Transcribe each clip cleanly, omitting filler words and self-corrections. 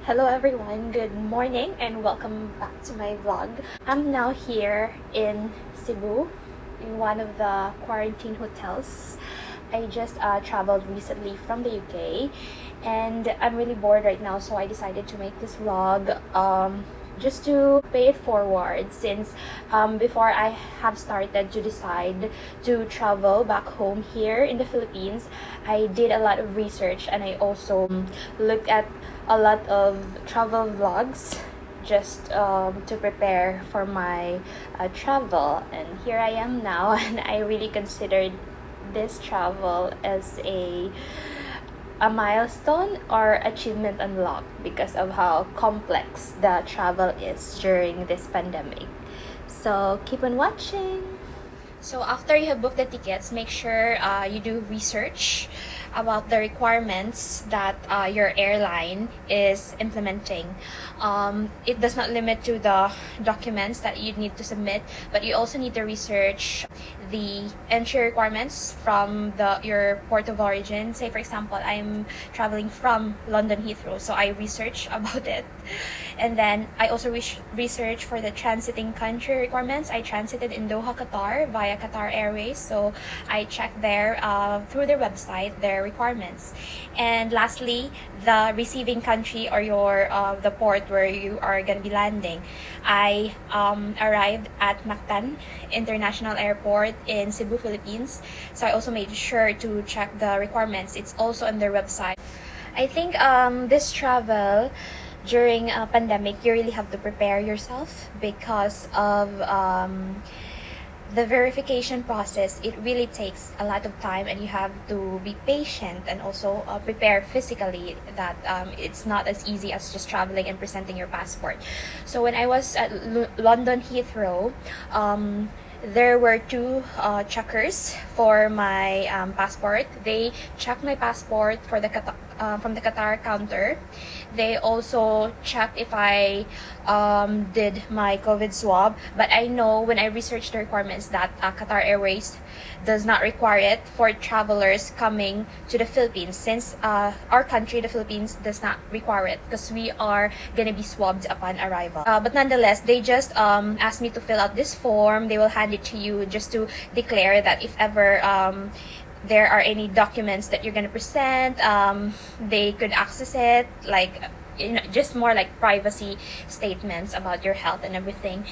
Hello everyone, good morning and welcome back to my vlog. I'm now here in Cebu in one of the quarantine hotels. I just traveled recently from the UK and I'm really bored right now, so I decided to make this vlog just to pay it forward, since before I have started to decide to travel back home here in the Philippines, I did a lot of research and I also looked at a lot of travel vlogs just to prepare for my travel. And here I am now, and I really considered this travel as a milestone or achievement unlocked because of how complex the travel is during this pandemic. So keep on watching. So after you have booked the tickets, make sure you do research about the requirements that your airline is implementing. It does not limit to the documents that you need to submit, but you also need to research the entry requirements from your port of origin. Say for example, I'm traveling from London Heathrow, so I research about it. And then I also research for the transiting country requirements. I transited in Doha, Qatar via Qatar Airways, so I checked there through their website their requirements. And lastly, the receiving country or the port where you are going to be landing. I arrived at Mactan International Airport in Cebu, Philippines, so I also made sure to check the requirements. It's also on their website. I think this travel during a pandemic, you really have to prepare yourself because of the verification process. It really takes a lot of time and you have to be patient and also prepare physically, that it's not as easy as just traveling and presenting your passport. So when I was at London Heathrow, there were two checkers for my passport. They checked my passport for the from the Qatar counter. They also checked if I did my COVID swab, but I know when I researched the requirements that Qatar Airways does not require it for travelers coming to the Philippines, since our country, the Philippines, does not require it because we are gonna be swabbed upon arrival. But nonetheless, they just asked me to fill out this form. They will hand it to you just to declare that if ever there are any documents that you're gonna present, they could access it, like, you know, just more like privacy statements about your health and everything.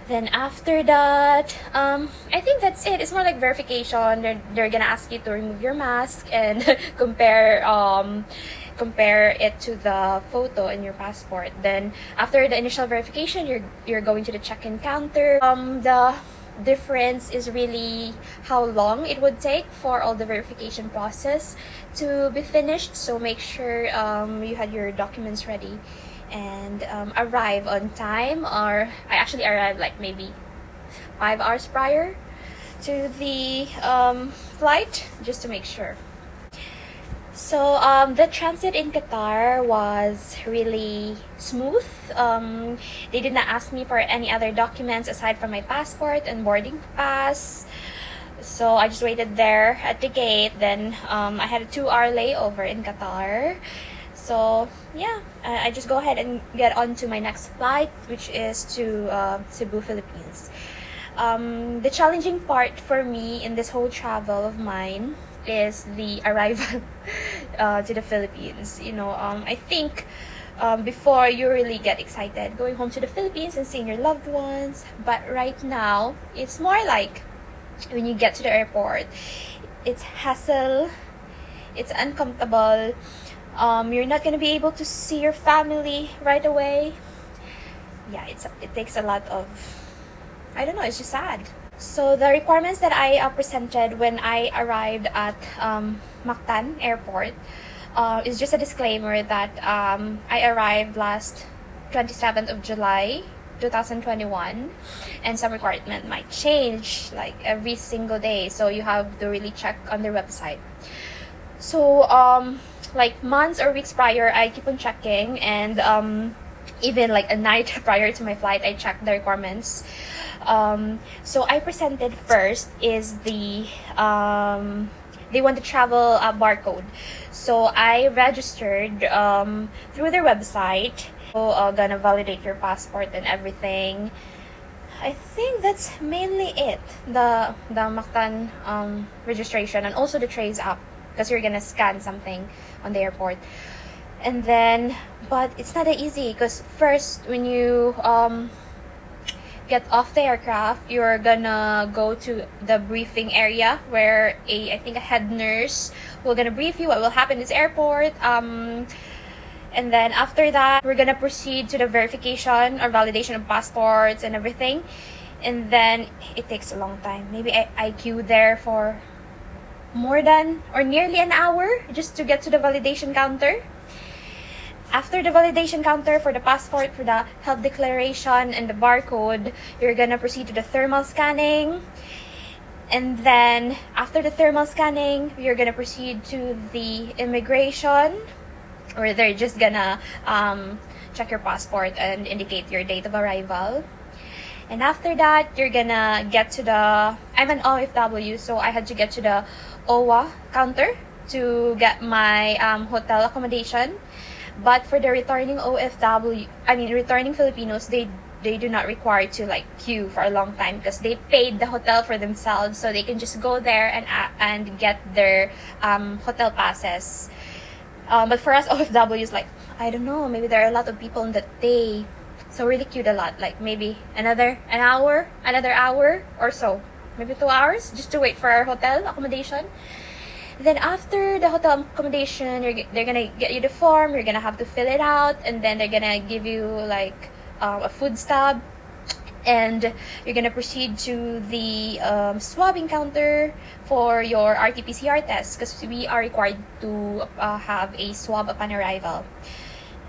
Then after that, I think that's it. It's more like verification. They're gonna ask you to remove your mask and compare it to the photo in your passport. Then after the initial verification, you're going to the check-in counter. The difference is really how long it would take for all the verification process to be finished. So make sure you had your documents ready and arrive on time. Or I actually arrived like maybe 5 hours prior to the flight, just to make sure. So the transit in Qatar was really smooth. They did not ask me for any other documents aside from my passport and boarding pass. So I just waited there at the gate. Then I had a 2-hour layover in Qatar. So yeah, I just go ahead and get on to my next flight, which is to Cebu, Philippines. The challenging part for me in this whole travel of mine is the arrival to the Philippines. You know, I think before you really get excited going home to the Philippines and seeing your loved ones, but right now it's more like when you get to the airport, it's hassle, it's uncomfortable. You're not gonna be able to see your family right away. Yeah, it takes a lot of, I don't know, it's just sad. So the requirements that I presented when I arrived at Mactan Airport is just a disclaimer that I arrived last 27th of July 2021, and some requirement might change like every single day, so you have to really check on their website. So like months or weeks prior, I keep on checking, and even like a night prior to my flight, I checked the requirements. So I presented first is the they want the travel barcode. So I registered through their website. So gonna validate your passport and everything. I think that's mainly it. The Mactan registration, and also the Traze App, because you're gonna scan something on the airport. And then, but it's not that easy, because first when you get off the aircraft, you're gonna go to the briefing area where I think a head nurse will gonna brief you what will happen in this airport. And then after that, we're gonna proceed to the verification or validation of passports and everything. And then it takes a long time. Maybe I queued there for more than or nearly an hour just to get to the validation counter. After the validation counter for the passport, for the health declaration and the barcode, you're gonna proceed to the thermal scanning. And then after the thermal scanning, you're gonna proceed to the immigration, or they're just gonna check your passport and indicate your date of arrival. And after that, you're gonna get to the, I'm an OFW, so I had to get to the OWWA counter to get my hotel accommodation. But for the returning returning Filipinos, they do not require to like queue for a long time, because they paid the hotel for themselves, so they can just go there and get their hotel passes. But for us OFWs, like, I don't know, maybe there are a lot of people on that day, so really queued a lot, like maybe another hour or so, maybe 2 hours just to wait for our hotel accommodation. Then after the hotel accommodation, they're gonna get you the form, you're gonna have to fill it out, and then they're gonna give you like a food stub, and you're gonna proceed to the swabbing counter for your RT-PCR test, because we are required to have a swab upon arrival.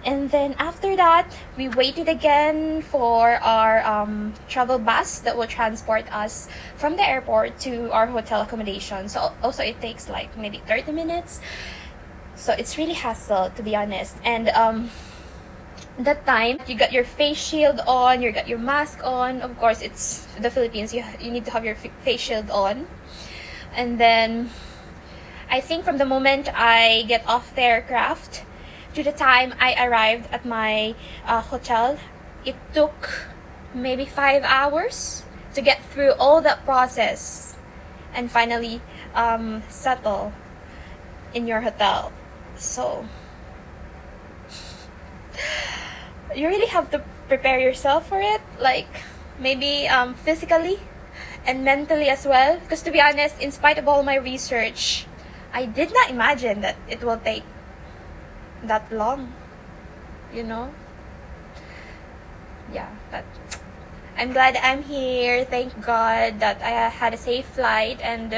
And then after that, we waited again for our travel bus that will transport us from the airport to our hotel accommodation. So also it takes like maybe 30 minutes. So it's really hassle, to be honest. And that time, you got your face shield on, you got your mask on. Of course, it's the Philippines, you need to have your face shield on. And then I think from the moment I get off the aircraft to the time I arrived at my hotel, it took maybe 5 hours to get through all that process and finally settle in your hotel. So you really have to prepare yourself for it, like maybe physically and mentally as well, because to be honest, in spite of all my research, I did not imagine that it will take that long, you know. Yeah, but I'm glad I'm here. Thank God that I had a safe flight, and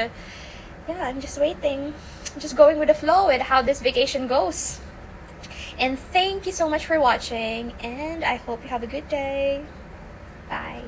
yeah, I'm just waiting, just going with the flow with how this vacation goes. And thank you so much for watching, and I hope you have a good day. Bye.